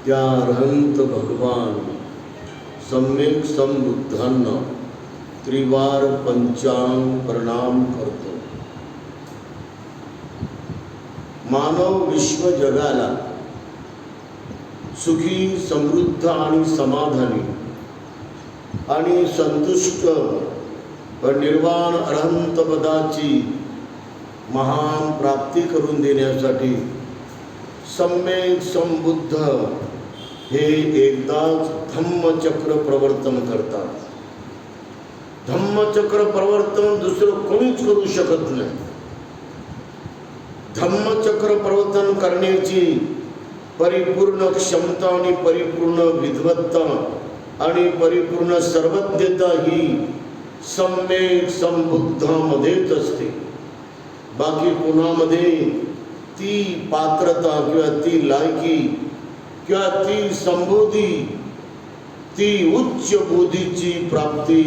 त्या अरहंत भगवान सम्यक संबुद्धांना त्रिवार पंचांग प्रणाम करतो. मानव विश्व जगाला सुखी समृद्ध आणि समाधानी आणि संतुष्ट व निर्वाण अरहंत पदाची महान प्राप्ती करून देण्यासाठी सम्यक संबुद्ध हे एकदाच धम्मचक्र प्रवर्तन करतात. धम्मचक्र प्रवर्तन दुसरं कोणीच करू शकत नाही. धम्मचक्र प्रवर्तन करण्याची परिपूर्ण क्षमता आणि परिपूर्ण विद्वत्ता आणि परिपूर्ण सर्वज्ञता ही सम्यक संबुद्धामध्येच असते. बाकी कोणामध्ये ती पात्रता किंवा ती लायकी किंवा ती संबोधी ती उच्च बोधीची प्राप्ती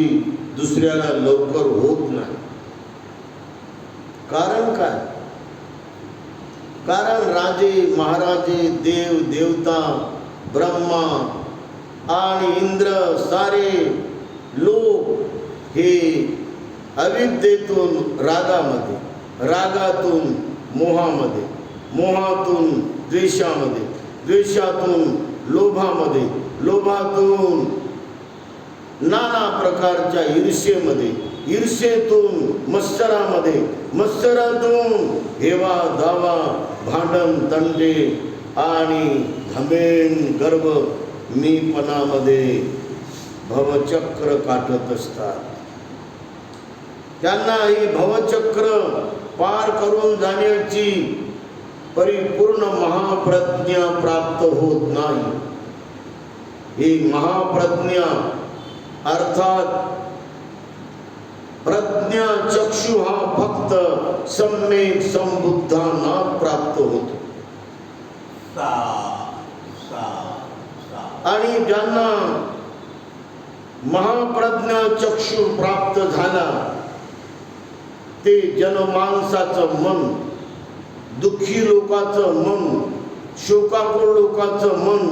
दुसऱ्याला लवकर होत नाही. कारण काय? कारण राजे महाराजे देव देवता ब्रह्मा आणि इंद्र सारे लोक हे अविद्येतून रागामध्ये, रागातून मोहामध्ये, मोहातून द्वेषामध्ये, द्वेषातून लोभामध्ये, लोभातून नाना प्रकारच्या ईर्ष्येमध्ये, ईर्ष्येतून मत्सरामध्ये, मत्सरातून हेवा दावा भांडण तंडे आणि घमेंड गर्व मीपणामध्ये भवचक्र काटत असतात. त्यांना ही भवचक्र पार करून जाण्याची परिपूर्ण महाप्रज्ञा प्राप्त होत नाही. ही महाप्रज्ञा अर्थात प्रज्ञा चक्षु हा फक्त सम्यक संबुद्धांना प्राप्त होतो. आणि ज्यांना महाप्रज्ञा चक्षु प्राप्त झाला ते जनमानसाचं मन, दुःखी लोकांचं मन, शोकाकुळ लोकांचं मन,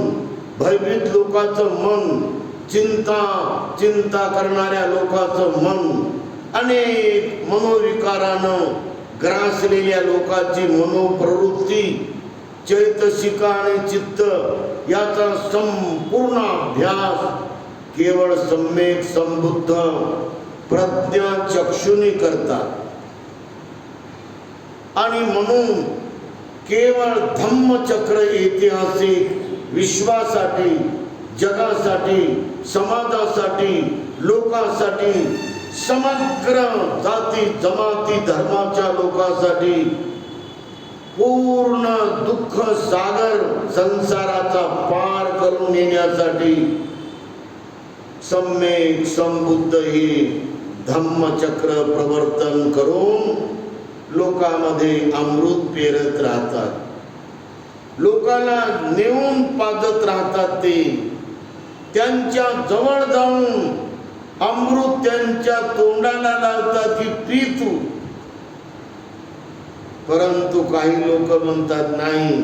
भयभीत लोकांचं मन, चिंता करणाऱ्या लोकांचं मन, अनेक मनोविकारानं ग्रासलेल्या लोकांची मनोप्रवृत्ती, चैतसिका आणि चित्त याचा संपूर्ण अभ्यास केवळ सम्यक संबुद्ध प्रज्ञा चक्षुनी करतात. आणि म्हणून केवळ धम्मचक्र ऐतिहासिक विश्वासाठी, जगासाठी, समाजासाठी, लोकांसाठी, समग्र जाती जमाती धर्माच्या लोकांसाठी पूर्ण दुःख सागर संसाराचा पार करून येण्यासाठी सम्यक संबुद्ध ही धम्मचक्र प्रवर्तन करून लोकांमध्ये अमृत पेरत राहतात. लोकांना नेऊन पाजत राहतात. ते त्यांच्या जवळ जाऊन अमृत त्यांच्या तोंडाला लावतात की पी तू. परंतु काही लोक म्हणतात नाही,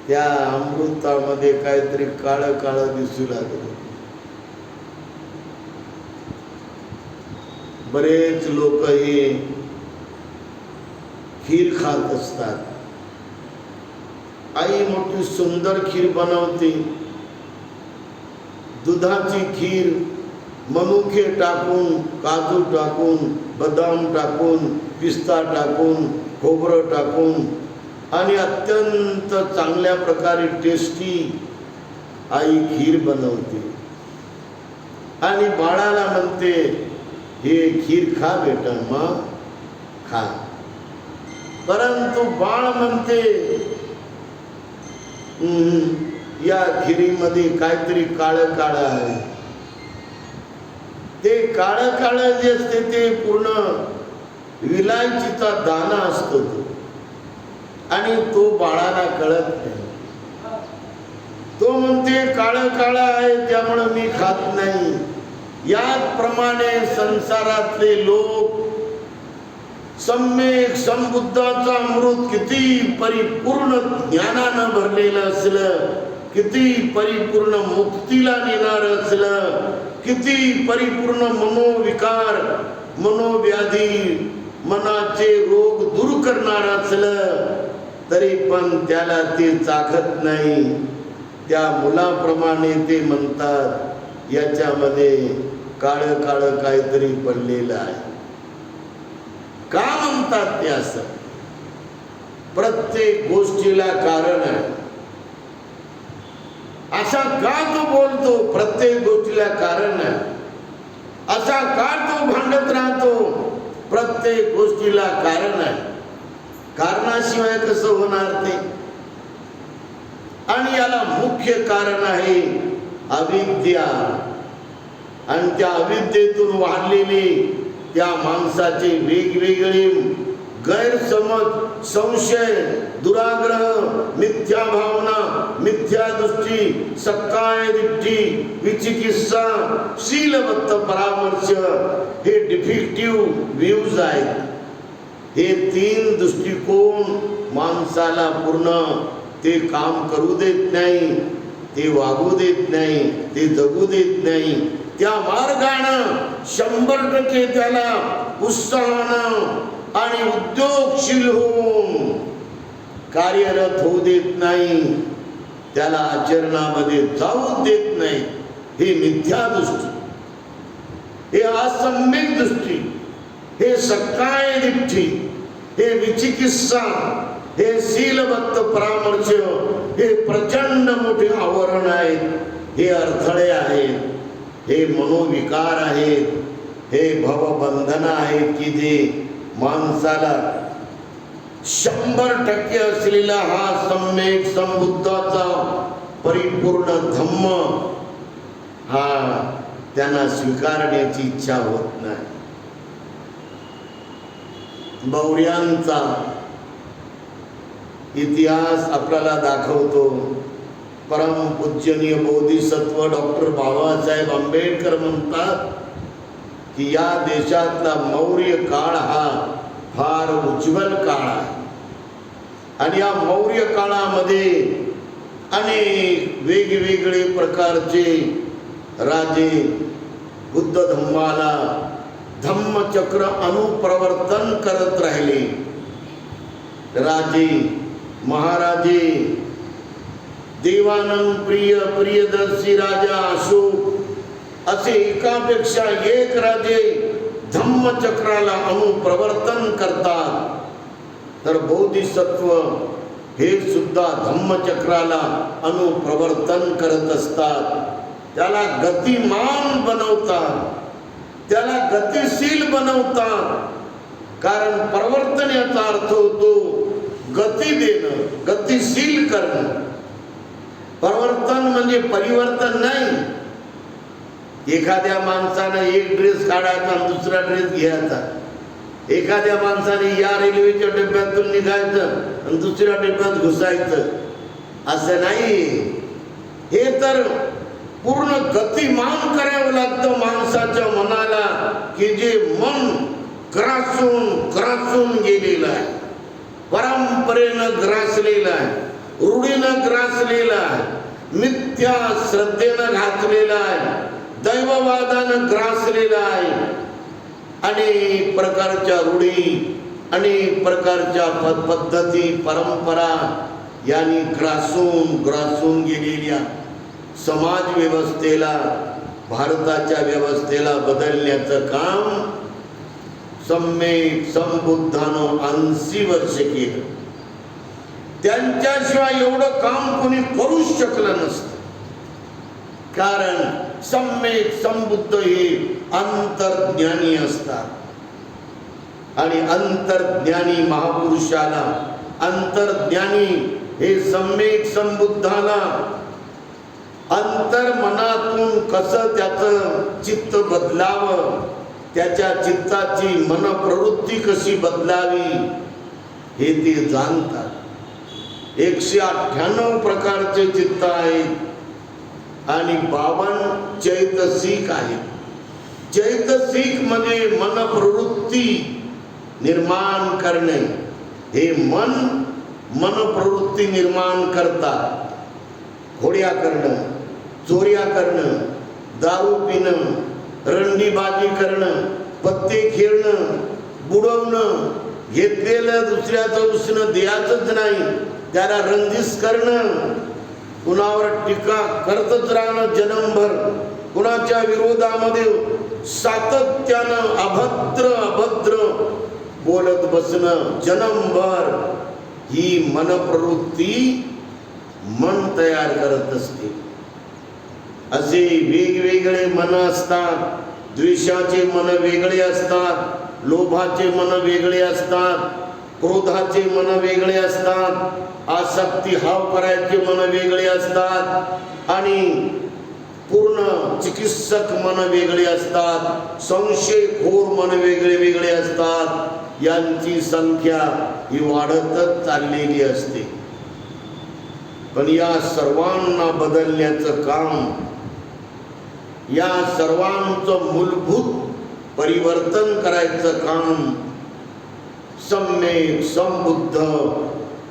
त्या अमृतामध्ये काहीतरी काळं काळं दिसू लागलं. बरेच लोक हे खीर खात असतात. आई मोठी सुंदर खीर बनवते, दुधाची खीर, मनुके टाकून, काजू टाकून, बदाम टाकून, पिस्ता टाकून, खोबरं टाकून आणि अत्यंत चांगल्या प्रकारे टेस्टी आई खीर बनवते आणि बाळाला म्हणते, हे खीर खा बेटा, मग खा. परंतु बाळ म्हणते, या खिरीमध्ये काहीतरी काळं काळं आहे. ते काळं काळं जे असते ते पूर्ण विलायचीचा दाना असतो तो, आणि तो बाळाला कळत नाही. तो म्हणते काळं काळं आहे त्यामुळे मी खात नाही. याचप्रमाणे संसारातले लोक सम्यक संबुद्धाचा अमृत किती परिपूर्ण ज्ञानानं भरलेलं असलं, किती परिपूर्ण मुक्तीला नेणार असलं, किती परिपूर्ण मनोविकार, मनोव्याधी, मनाचे रोग दूर करणार असलं, तरी पण त्याला ते चाखत नाही. त्या मुलाप्रमाणे ते म्हणतात, याच्यामध्ये काळं काळं काहीतरी पडलेलं आहे. का म्हणतात ते असं? प्रत्येक गोष्टीला कारण आहे. असा का तो बोलतो? प्रत्येक गोष्टीला कारण आहे. असा का तो भांडत राहतो? प्रत्येक गोष्टीला कारण आहे. कारणाशिवाय कसं होणार ते? आणि याला मुख्य कारण आहे अविद्या, आणि त्या अविद्येतून वाढलेली त्या माणसाचे वेगवेगळे गैरसमज, संशय, दुराग्रह, मिथ्या भावना, मिथ्या दृष्टी, सकाय दृष्टी, विचिकित्सा, शीलबद्ध परामर्श, हे डिफेक्टिव्ह व्ह्यूज आहेत. हे तीन दृष्टिकोन माणसाला पूर्ण ते काम करू देत नाही, ते वागू देत नाही, ते जगू देत नाही. त्या मार्गानं 100% त्याला उत्साहानं आणि उद्योगशील होऊन कार्यरत होऊ देत नाही, त्याला आचरणामध्ये जाऊ देत नाही. हे मिथ्या दृष्टी, हे असम्यक दृष्टी, हे सकाय दृष्टी, हे विचिकित्सा, हे शीलबद्ध परामर्श, हे प्रचंड मोठे आवरण आहेत. हे अडथळे आहेत, हे मनोविकार आहेत, हे भवबंधन आहेत की जे माणसाला 100% असलेला हा सम्यक संबुद्धाचा परिपूर्ण धम्म हा त्यांना स्वीकारण्याची इच्छा होत नाही. मौर्यांचा इतिहास आपल्याला दाखवतो. परम पूजनीय बोधिसत्व डॉक्टर बाबासाहेब आंबेडकर म्हणतात की या देशातला मौर्य काळ हा फार उज्ज्वल काळ आहे, आणि या मौर्य काळामध्ये अनेक वेगवेगळे प्रकारचे राजे बुद्ध धम्माला धम्मचक्र अनुप्रवर्तन करत राहिले. राजे, महाराजे, देवानंद प्रिय, प्रियदर्शी राजा अशोक असे एकापेक्षा एक राजे धम्मचक्राला अनुप्रवर्तन करतात. तर बोधिसत्व हे सुद्धा धम्मचक्राला अनुप्रवर्तन करत असतात. त्याला गतिमान बनवतात, त्याला गतिशील बनवतात. कारण प्रवर्तन याचा अर्थ होतो गती देणं, गतिशील करणं. परिवर्तन म्हणजे परिवर्तन नाही. एखाद्या माणसानं एक ड्रेस काढायचा आणि दुसरा ड्रेस घ्यायचा. एखाद्या माणसाने या रेल्वेच्या डब्यातून निघायचं आणि दुसऱ्या डब्यात घुसायचं, असं नाही. हे तर पूर्ण गतिमान करावं लागतं माणसाच्या मनाला, की जे मन ग्रासून गेलेला आहे, परंपरेनं ग्रासलेला आहे, रूढीनं ग्रासलेला आहे, मिथ्या श्रद्धेनं घातलेला आहे, दैववादानं ग्रासलेला आहे. अनेक प्रकारच्या रूढी, अनेक प्रकारच्या पद्धती, परंपरा यांनी ग्रासून गेलेल्या समाज व्यवस्थेला, भारताच्या व्यवस्थेला बदलण्याचं काम सम्यक संबुद्धानं 80 वर्ष केलं. त्यांच्याशिवाय एवढं काम कोणी करूच शकलं नसतं. कारण सम्यक संबुद्ध हे अंतर्ज्ञानी असतात आणि अंतर्ज्ञानी महापुरुषाला, अंतर्ज्ञानी हे सम्यक संबुद्धाला अंतर्मनातून कसं त्याचं चित्त बदलावं, त्याच्या चित्ताची मनप्रवृत्ती कशी बदलावी हे ते जाणतात. 198 प्रकारचे चित्त आहेत आणि 52 चैतसिक आहेत. चैतसिक म्हणजे मनप्रवृत्ती निर्माण करणे. हे मनप्रवृत्ती निर्माण करतात. खोड्या करणं, चोऱ्या करणं, दारू पिणं, रंडीबाजी करणं, पत्ते खेळणं, बुडवणं, घेतलेलं दुसऱ्याचं उसणं द्यायचंच नाही, त्याला रंजिश करणं, कुणावर टीका करतच राहणं जन्मभर, कुणाच्या विरोधामध्ये सातत्यानं अभद्र बोलत बसणं जन्मभर, ही मनप्रवृत्ती मन तयार करत असते. असे वेगवेगळे मन असतात. द्वेषाचे मन वेगळे असतात, लोभाचे मन वेगळे असतात, क्रोधाचे मन वेगळे असतात, आसक्ती हाव करायचे मन वेगळे असतात आणि पूर्ण चिकित्सक मन वेगळे असतात, संशयखोर मन वेगळे असतात. यांची संख्या ही वाढतच चाललेली असते. पण या सर्वांना बदलण्याचं काम, या सर्वांचं मूलभूत परिवर्तन करायचं काम सम्यक संबुद्ध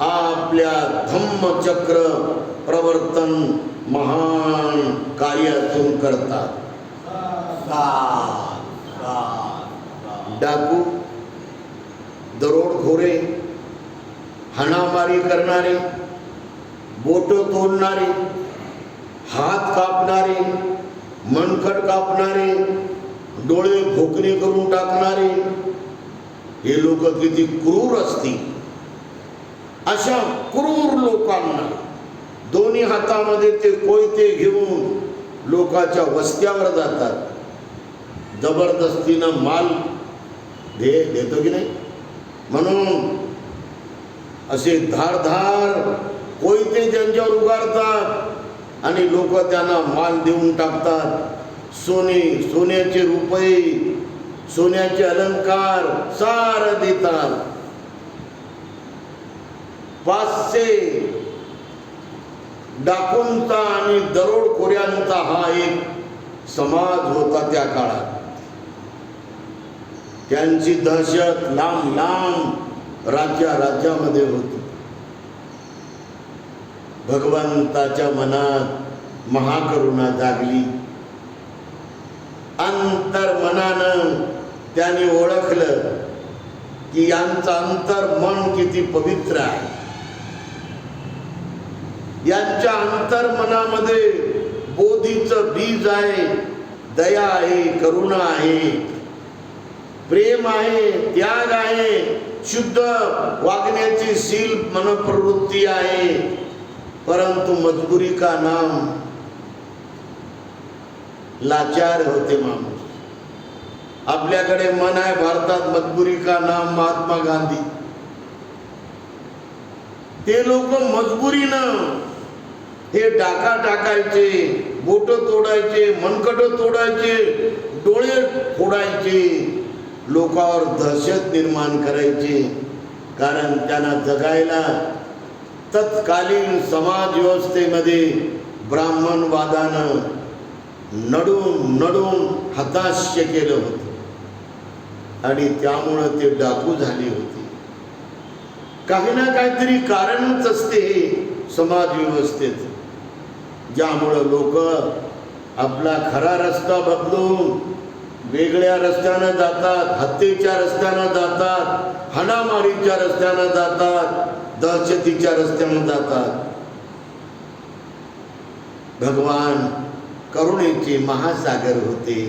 आपल्या धम्मचक्र प्रवर्तन महान कार्यातून करतात. डाकू, दरोडखोरे, हाणामारी करणारे, बोट तोडणारे, हात कापणारे, मनकट कापणारे, डोळे भोकणे करून टाकणारे, हे लोक किती क्रूर असतील. अशा क्रूर लोकांना दोन्ही हातामध्ये ते कोयते घेऊन लोकांच्या वस्त्यावर जातात. जबरदस्तीनं माल देतो की नाही म्हणून असे धारधार कोयते त्यांच्यावर उगारतात आणि लोक त्यांना माल देऊन टाकतात. सोन्याचे रुपये, सोन्याचे अलंकार सार देतात. 500 डाकूंचा आणि दरोडखोऱ्यांचा हा एक समाज होता त्या काळात. त्यांची दहशत लांब राज्यामध्ये होती. भगवंताच्या मनात महाकरुणा जागली. अंतर्मनानं त्याने ओळखलं की यांचं अंतर्मन किती पवित्र आहे. यांच्या अंतर्मनामध्ये बोधीचं बीज आहे, दया आहे, करुणा आहे, प्रेम आहे, त्याग आहे, शुद्ध वागण्याची शील मनप्रवृत्ती आहे. परंतु मजबुरी का नाम, लाचार होते माणूस. आपल्याकडे मन आहे भारतात, मजबुरी का नाम महात्मा गांधी. ते लोक मजबुरीनं हे डाका टाकायचे, बोट तोडायचे, मनकट तोडायचे, डोळे फोडायचे, लोकांवर दहशत निर्माण करायचे. कारण त्यांना जगायला तत्कालीन समाज व्यवस्थेमध्ये ब्राह्मणवादानं नडून हताश केलं होतं. आणि त्यामुळं ते डाकू झाले होते. काही ना काहीतरी कारणच असते हे समाज व्यवस्थेत, ज्यामुळं लोक आपला खरा रस्ता बदलून वेगळ्या रस्त्यानं जातात, हत्येच्या रस्त्यानं जातात, हाणामारीच्या रस्त्यानं जातात, दहशतीच्या रस्त्यानं जातात. भगवान करुणेचे महासागर होते.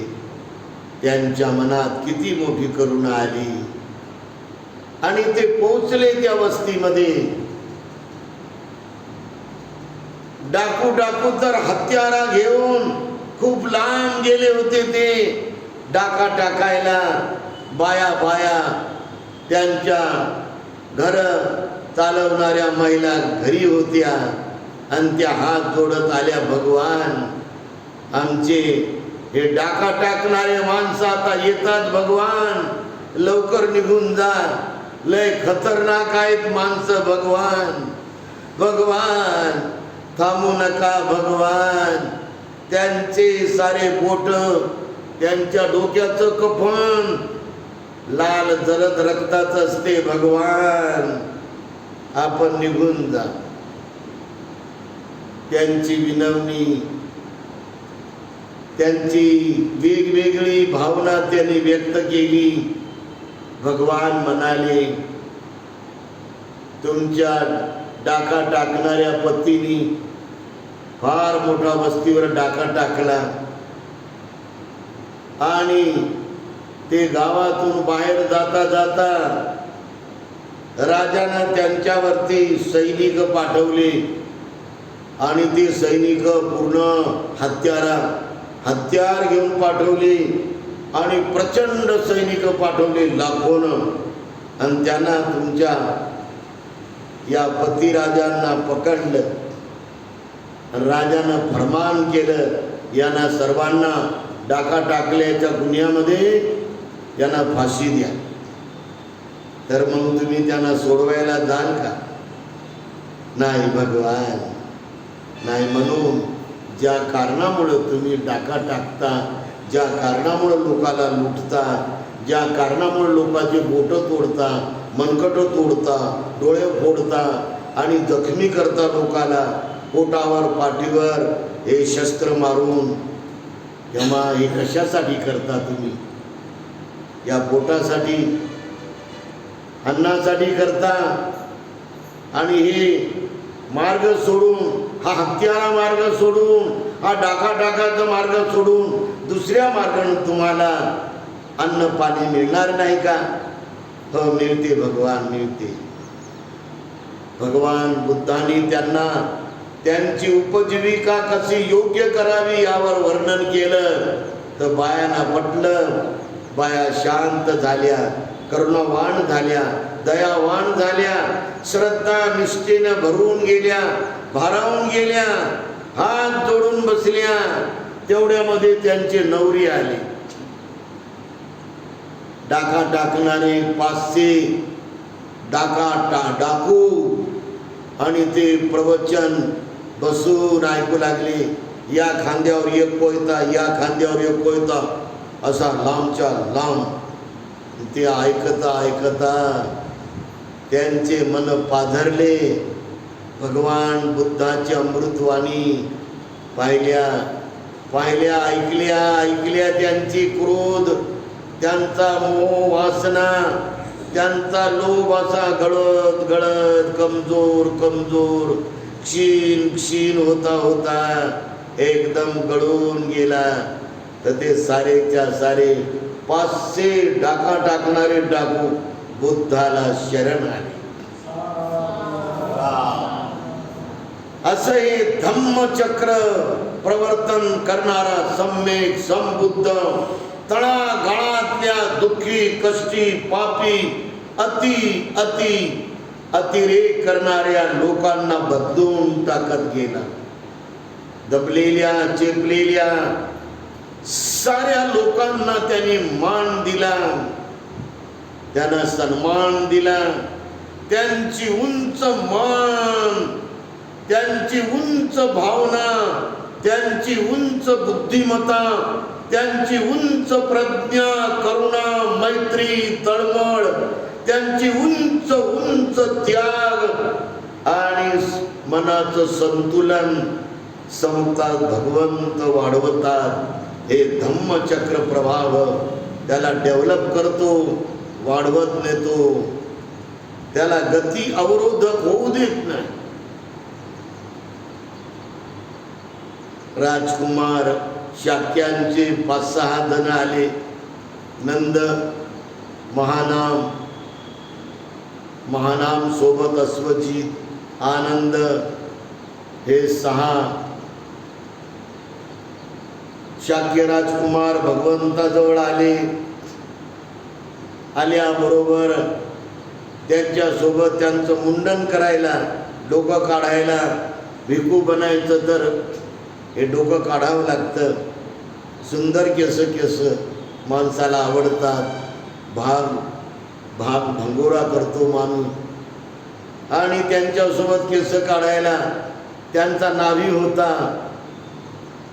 त्यांच्या मनात किती मोठी करुणा आली आणि ते पोचले त्या वस्तीमध्ये. डाकू तर हत्यारा घेऊन खूप लांब गेले होते. ते डाका टाकायला बाया त्यांच्या घर चालवणाऱ्या महिला घरी होत्या आणि त्या हात जोडत आल्या, भगवान आमचे हे डाका टाकणारे माणसं आता येतात, भगवान लवकर निघून जा, लय खतरनाक आहेत माणसं, भगवान थांबू नका भगवान. त्यांचे सारे बोट, त्यांच्या डोक्याचं कफन लाल जलद रक्ताचं असते, भगवान आपण निघून जा. त्यांची विनवणी, त्यांची वेगवेगळी भावना त्यांनी व्यक्त केली. भगवान म्हणाले, तुमच्या डाका टाकणाऱ्या पत्नीने फार मोठा वस्तीवर डाका टाकला आणि ते गावातून बाहेर जाता जाता राजानं त्यांच्यावरती सैनिक पाठवले आणि ते सैनिक पूर्ण हत्यार घेऊन पाठवले आणि प्रचंड सैनिक पाठवले लाखोनं आणि त्यांना तुमच्या या पतिराजांना पकडलं. राजानं फरमान केलं, यांना सर्वांना डाका टाकल्याच्या गुन्ह्यामध्ये यांना फाशी द्या. तर मग तुम्ही त्यांना सोडवायला जाल का? नाही भगवान, नाही. म्हणून ज्या कारणामुळं तुम्ही डाका टाकता, ज्या कारणामुळं लोकाला लुटता, ज्या कारणामुळे लोकांचे बोटं तोडता, मनकटं तोडता, डोळे फोडता आणि जखमी करता लोकाला, पोटावर पाठीवर हे शस्त्र मारून, तेव्हा हे कशासाठी करता तुम्ही? या पोटासाठी, अन्नासाठी करता. आणि हे मार्ग सोडून, हा हत्यारा मार्ग सोडून, हा डाका टाकाचा मार्ग सोडून दुसऱ्या मार्गाने तुम्हाला अन्न पाणी मिळणार नाही का? हो मिळते भगवान, मिळते. भगवान बुद्धांनी त्यांना त्यांची उपजीविका कशी योग्य करावी यावर वर्णन केलं तर बायांना पटलं. बाया शांत झाल्या, करुणावान झाल्या, दयावान झाल्या, श्रद्धा निष्ठेनं भरून गेल्या, भारावून गेल्या, हात जोडून बसल्या. तेवढ्यामध्ये त्यांचे नवरी आले. डाका टाकणारे 500 डाकू आणि ते प्रवचन बसून ऐकू लागले. या खांद्यावर एक कोयता, या खांद्यावर एक कोयता, असा लांबच्या लांब. ते ऐकता त्यांचे मन पाझरले. भगवान बुद्धाची अमृतवाणी पाहिल्या, ऐकल्या. त्यांची क्रोध, त्यांचा मोह, वासना, त्यांचा लोभ असा गळत कमजोर क्षीण होता एकदम गळून गेला. तर ते सारेच्या सारे 500 डाका टाकणारे डाकू बुद्धाला शरण आले. असं हे धम्मचक्र प्रवर्तन करणारा सम्यक संबुद्ध, तळागाळातल्या दुःखी, कष्टी, पापी, अतिरेक करणाऱ्या लोकांना बदलून टाकत गेला. दबलेल्या, चेपलेल्या साऱ्या लोकांना त्यांनी मान दिला, त्यांना सन्मान दिला. त्यांची उंच मान, त्यांची उंच भावना, त्यांची उंच बुद्धिमत्ता, त्यांची उंच प्रज्ञा, करुणा, मैत्री, तळमळ, त्यांची उंच उंच त्याग आणि मनाचं संतुलन, समता भगवंत वाढवतात. हे धम्मचक्र प्रभाव त्याला डेव्हलप करतो, वाढवत नेतो, त्याला गती अवरोधक होऊ देत नाही. राजकुमार शाक्यांचे 5-6 जण आले. नंद, महानाम सोबत अश्वजित, आनंद, हे 6 शाक्य राजकुमार भगवंताजवळ आले. आल्याबरोबर त्यांच्यासोबत त्यांचं मुंडन करायला, डोकं काढायला, भिकू बनायचं तर हे डोकं काढावं लागतं. सुंदर केस माणसाला आवडतात. भाग भंगोरा करतो माणूस. आणि त्यांच्यासोबत केस काढायला त्यांचा नावी होता,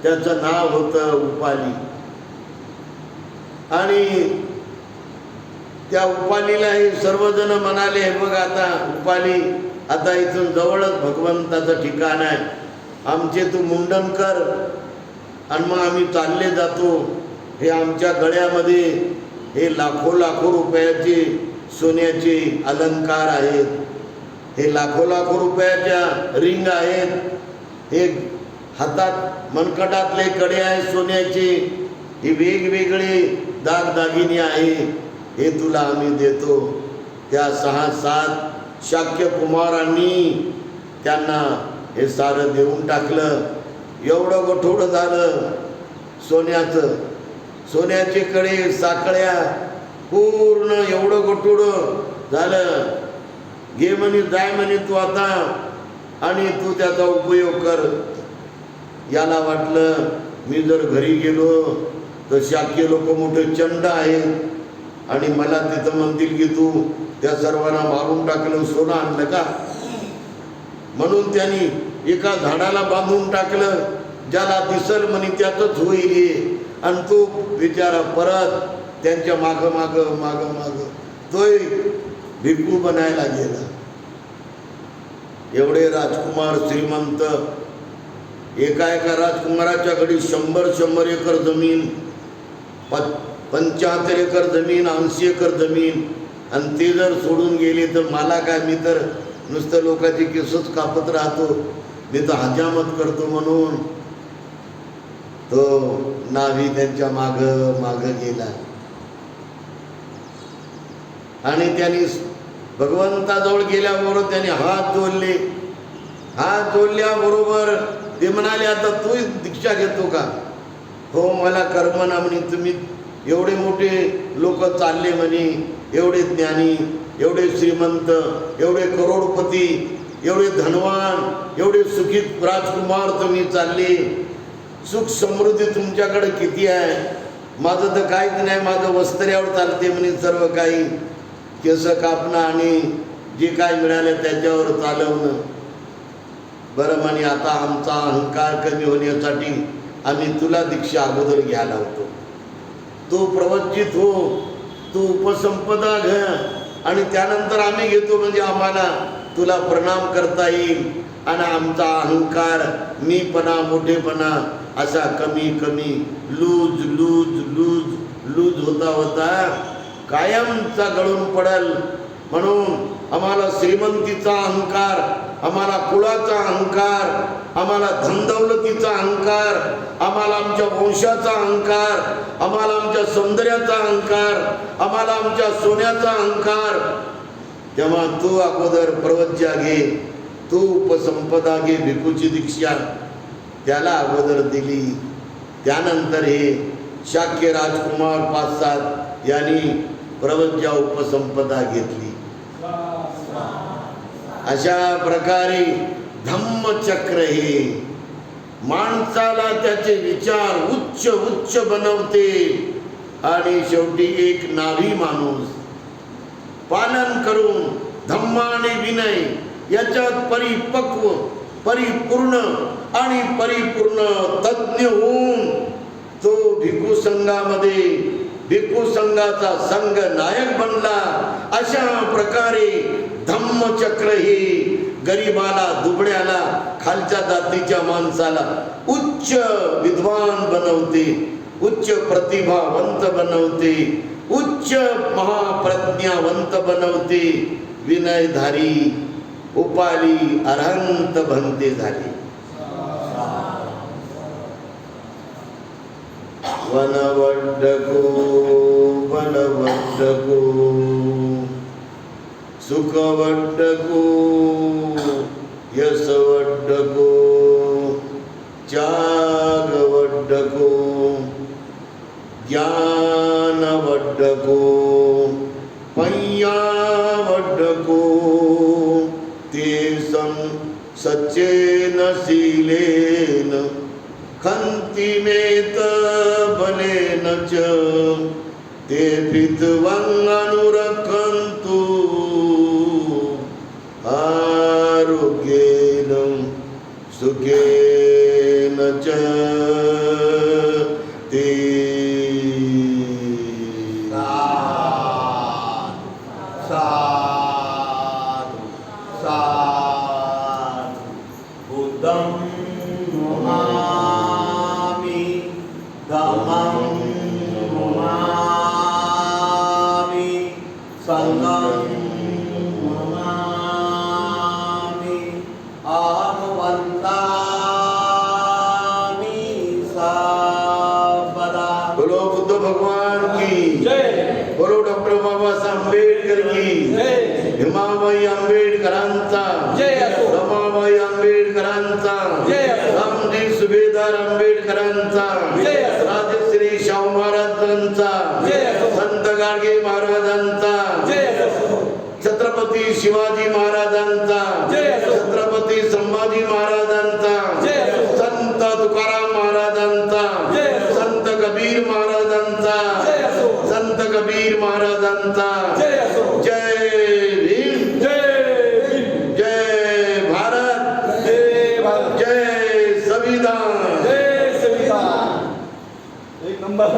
त्याचं नाव होतं उपाली. आणि त्या उपालीला हे सर्वजण म्हणाले, हे बघ आता उपाली, आता इथून जवळच भगवंताचं ठिकाण आहे, आमचे तू मुंडन कर आणि मग आम्ही चालले जातो. हे आमच्या गळ्यामध्ये हे लाखो रुपयाचे सोन्याचे अलंकार आहेत, हे लाखो रुपयाच्या रिंग आहेत, हे हातात मनकटातले कडे आहेत सोन्याचे, हे वेगवेगळे दागदागिने आहे, हे तुला आम्ही देतो. त्या 6-7 शाक्य कुमारांनी त्यांना हे सारं देऊन टाकलं. एवढं गोठोडं झालं सोन्याचं, सोन्याचे कडे, साखळ्या, पूर्ण एवढं गोठोडं झालं. घे म्हणे, जाय म्हणे तू आता आणि तू त्याचा उपयोग कर. याला वाटलं मी जर घरी गेलो तर शाक्य लोक मोठे चंड आहेत आणि मला तिथं म्हणतील की तू त्या सर्वांना मारून टाकलं, सोनं आणलं का. म्हणून त्यांनी एका झाडाला बांधून टाकलं, ज्याला दिसल म्हणे त्यातच होईल. आणि तो बिचारा परत त्यांच्या माग तोय भिक्खू बनायला गेला. एवढे राजकुमार श्रीमंत, एका राजकुमाराच्या घरी 100 एकर जमीन, 75 एकर जमीन, 80 एकर जमीन. आणि ते जर सोडून गेले तर मला काय, मी तर नुसतं लोकांची केसच कापत राहतो, मी तर हजामत करतो. म्हणून तो नाभी त्यांच्या माग गेला. आणि त्यांनी भगवंताजवळ गेल्याबरोबर त्यांनी हात जोडले. हात जोडल्याबरोबर ते म्हणाले, आता तू दीक्षा घेतो का. हो, मला कर्मना म्हणे, तुम्ही एवढे मोठे लोक चालले म्हणे, एवढे ज्ञानी, एवढे श्रीमंत, एवढे करोडपती, एवढे धनवान, एवढे सुखीत राजकुमार तुम्ही चालले, सुख समृद्धी तुमच्याकडे किती आहे. माझं तर काहीच नाही, माझं वस्त्र्यावर चालते म्हणे सर्व काही, केस कापणं आणि जे काय मिळाले त्याच्यावर चालवणं. बरं म्हणे, आता आमचा अहंकार कमी होण्यासाठी आम्ही तुला दीक्षा अगोदर घ्यायला होतो, तू प्रवचित हो, तू उपसंपदा घे आणि त्यानंतर आम्ही घेतो, म्हणजे आम्हाला तुला प्रणाम करता येईल आणि आमचा अहंकार, मीपणा, मोठेपणा असा कमी लूज लूज लूज लूज होता कायमचा गळून पडल. म्हणून आम्हाला श्रीमंतीचा अहंकार, आम्हाला कुळाचा अहंकार, आम्हाला धनदौलतीचा अहंकार, आम्हाला आमच्या वंशाचा अहंकार, आम्हाला आमच्या सौंदर्याचा अहंकार, आम्हाला आमच्या सोन्याचा अहंकार. तेव्हा तू अगोदर प्रवज्या घे, तू उपसंपदा घे, भिक्खूची दीक्षा त्याला अगोदर दिली. त्यानंतर हे शाक्य राजकुमार 5-7 यांनी प्रवज्या उपसंपदा घेतली. अशा प्रकारे धम्मचक्र हे माणसाला त्याचे विचार उच्च उच्च बनवते आणि शेवटी एक नाभी माणूस पालन करून धम्म आणि विनय याच्यात परिपक्व, परिपूर्ण आणि परिपूर्ण तज्ञ होऊन तो भिक्खू संघामध्ये भिक्खू संघाचा संघ नायक बनला. अशा प्रकारे धम्मचक्र ही गरीबाला, दुबळ्याला, खालच्या जातीच्या माणसाला उच्च विद्वान बनवते, उच्च प्रतिभावंत बनवते, उच्च महाप्रज्ञावंत बनवते. विनयधारी उपाली अरहंत बनते झाली. वनवड्डको बलवड्डको सुखवड्डको यशवड्डको त्यागवड्डको ज्ञानवड्डको पय्यावड्डको ते सच्चेन शीलेन खंतिमेत बलेन च ते पितवं अनुरक्षन्तु आरोग्येन सुखेन च ते. साधु साधु बुद्धं नमामि धम्मं नमामि संघं नमामि अहं वन्दामि सर्वदा. बोलो बुद्ध भगवान की जय. बोलो डॉक्टर बाबासाहेब आंबेडकर की जय. भीमाबाई आंबेडकरांचा जय असो. रमाबाई आंबेडकरांचा जय असो. रामजी सुभेदार आंबेडकरांचा जय असो. राजश्री शाहू महाराजांचा जय असो. संत गाडगे महाराजांचा जय असो. छत्रपती शिवाजी महाराजांचा जय असो. छत्रपती संभाजी महाराजांचा जय असो. संत तुकाराम महाराजांचा जय असो. संत कबीर महाराजांचा जय असो. संत कबीर महाराजांचा जय असो. जय भीम, जय भीम. जय भारत, जय भारत. जय संविधान. जय संविधान. एक नंबर.